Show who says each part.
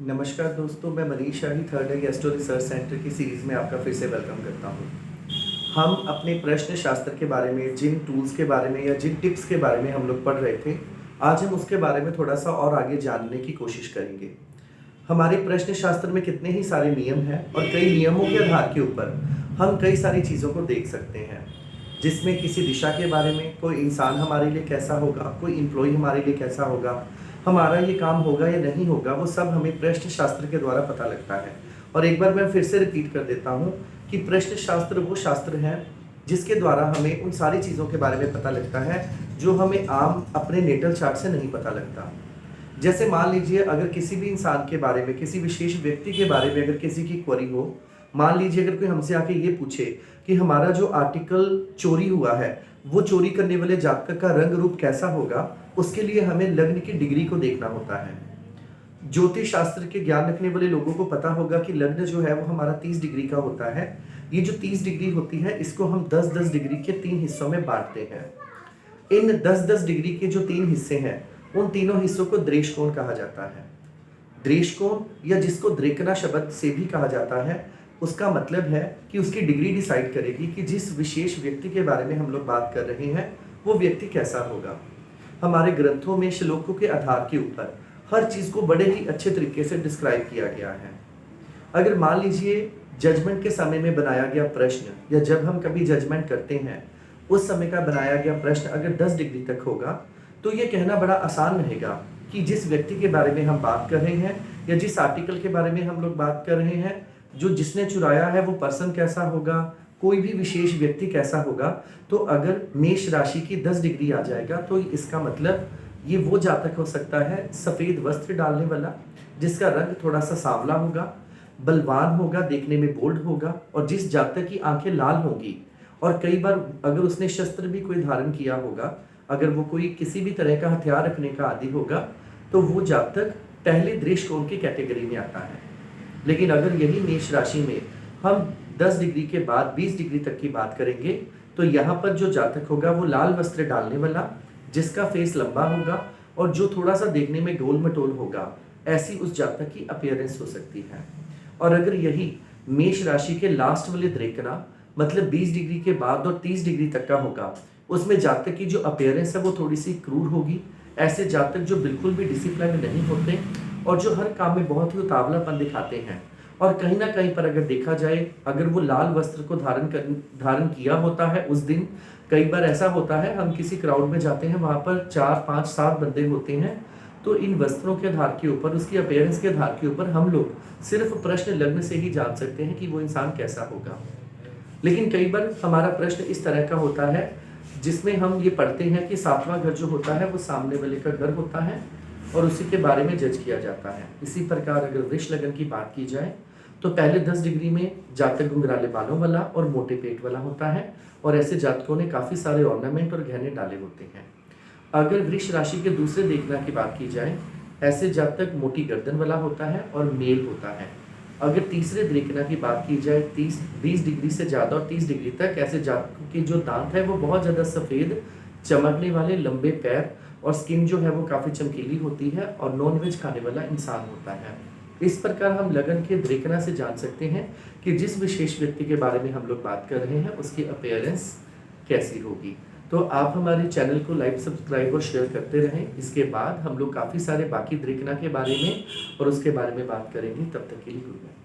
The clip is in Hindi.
Speaker 1: नमस्कार दोस्तों, मैं मनीष शाही थर्ड आई एस्ट्रो रिसर्च सेंटर की सीरीज़ में आपका फिर से वेलकम करता हूँ। हम अपने प्रश्न शास्त्र के बारे में, जिन टूल्स के बारे में या जिन टिप्स के बारे में हम लोग पढ़ रहे थे, आज हम उसके बारे में थोड़ा-सा और आगे जानने की कोशिश करेंगे। हमारे प्रश्न शास्त्र में कितने ही सारे नियम हैं और कई नियमों के आधार के ऊपर हम कई सारी चीज़ों को देख सकते हैं, जिसमें किसी दिशा के बारे में, कोई इंसान हमारे लिए कैसा होगा, कोई एम्प्लॉयी हमारे लिए कैसा होगा, हमारा ये काम होगा या नहीं होगा, वो सब हमें प्रश्न शास्त्र के द्वारा पता लगता है। और एक बार मैं फिर से रिपीट कर देता हूँ कि प्रश्न शास्त्र वो शास्त्र है जिसके द्वारा हमें उन सारी चीज़ों के बारे में पता लगता है जो हमें आम अपने नेटल चार्ट से नहीं पता लगता। जैसे मान लीजिए, अगर किसी भी इंसान के बारे में, किसी विशेष व्यक्ति के बारे में अगर किसी की क्वेरी हो, मान लीजिए अगर कोई हमसे आके ये पूछे कि हमारा जो आर्टिकल चोरी हुआ है, वो चोरी करने वाले जातक का रंग रूप कैसा होगा, उसके लिए हमें लग्न की डिग्री को देखना होता है। ज्योतिष शास्त्र के ज्ञान रखने वाले लोगों को पता होगा कि लग्न जो है वो हमारा 30 डिग्री का होता है। ये जो 30 डिग्री होती है, इसको हम 10-10 डिग्री के 3 हिस्सों में बांटते हैं। इन 10-10 डिग्री के जो 3 हिस्से हैं, उन तीनों हिस्सों को दृष्टिकोण कहा जाता है। दृष्टिकोण, या जिसको द्रेकना शब्द से भी कहा जाता है, उसका मतलब है कि उसकी डिग्री डिसाइड करेगी कि जिस विशेष व्यक्ति के बारे में हम लोग बात कर रहे हैं, वो व्यक्ति कैसा होगा। हमारे ग्रंथों में श्लोकों के आधार के ऊपर हर चीज़ को बड़े ही अच्छे तरीके से डिस्क्राइब किया गया है। अगर मान लीजिए जजमेंट के समय में बनाया गया प्रश्न, या जब हम कभी जजमेंट करते हैं उस समय का बनाया गया प्रश्न अगर 10 डिग्री तक होगा, तो ये कहना बड़ा आसान रहेगा कि जिस व्यक्ति के बारे में हम बात कर रहे हैं या जिस आर्टिकल के बारे में हम लोग बात कर रहे हैं, जो जिसने चुराया है वो पर्सन कैसा होगा, कोई भी विशेष व्यक्ति कैसा होगा। तो अगर मेष राशि की 10 डिग्री आ जाएगा, तो इसका मतलब ये वो जातक हो सकता है सफ़ेद वस्त्र डालने वाला, जिसका रंग थोड़ा सा सांवला होगा, बलवान होगा, देखने में बोल्ड होगा, और जिस जातक की आंखें लाल होंगी, और कई बार अगर उसने शस्त्र भी कोई धारण किया होगा, अगर वो कोई किसी भी तरह का हथियार रखने का आदी होगा, तो वो जातक पहले दृष्टिकोण की कैटेगरी में आता है। लेकिन अगर यही मेष राशि में हम 10 डिग्री के बाद 20 डिग्री तक की बात करेंगे, तो यहाँ पर जो जातक होगा वो लाल वस्त्र डालने वाला, जिसका फेस लंबा होगा और जो थोड़ा सा देखने में गोल मटोल होगा, ऐसी उस जातक की अपीयरेंस हो सकती है। और अगर यही मेष राशि के लास्ट वाले द्रेकना, मतलब 20 डिग्री के बाद और 30 डिग्री तक का होगा, उसमें जातक की जो अपीयरेंस है वो थोड़ी सी क्रूर होगी। ऐसे जातक जो बिल्कुल भी डिसिप्लिन नहीं होते और जो हर काम में बहुत ही उतावलापन दिखाते हैं, और कहीं ना कहीं पर अगर देखा जाए, अगर वो लाल वस्त्र को धारण किया होता है उस दिन, कई बार ऐसा होता है हम किसी क्राउड में जाते हैं, वहाँ पर 4, 5, 7 बंदे होते हैं, तो इन वस्त्रों के आधार के ऊपर, उसकी अपीयरेंस के आधार के ऊपर हम लोग सिर्फ प्रश्न लग्न से ही जान सकते हैं कि वो इंसान कैसा होगा। लेकिन कई बार हमारा प्रश्न इस तरह का होता है जिसमें हम ये पढ़ते हैं कि 7वां घर जो होता है वो सामने वाले का घर होता है और उसी के बारे में जज किया जाता है। इसी प्रकार अगर वृष लगन की बात की जाए, तो पहले 10 डिग्री में जातक घुंघराले बालों वाला और मोटे पेट वाला होता है, और ऐसे जातकों ने काफ़ी सारे ऑर्नामेंट और गहने डाले होते हैं। अगर वृष राशि के दूसरे देखना की बात की जाए, ऐसे जातक मोटी गर्दन वाला होता है और मेल होता है। अगर तीसरे देखना की बात की जाए, 20 डिग्री से ज़्यादा और 30 डिग्री तक, ऐसे जातकों के जो दांत है वो बहुत ज़्यादा सफ़ेद, चमकने वाले, लंबे पैर, और स्किन जो है वो काफ़ी चमकीली होती है, और नॉनवेज खाने वाला इंसान होता है। इस प्रकार हम लगन के द्रेकना से जान सकते हैं कि जिस विशेष व्यक्ति के बारे में हम लोग बात कर रहे हैं उसकी अपीयरेंस कैसी होगी। तो आप हमारे चैनल को लाइक, सब्सक्राइब और शेयर करते रहें। इसके बाद हम लोग काफ़ी सारे बाकी द्रेकना के बारे में और उसके बारे में बात करेंगे। तब तक के लिए गुड बाय।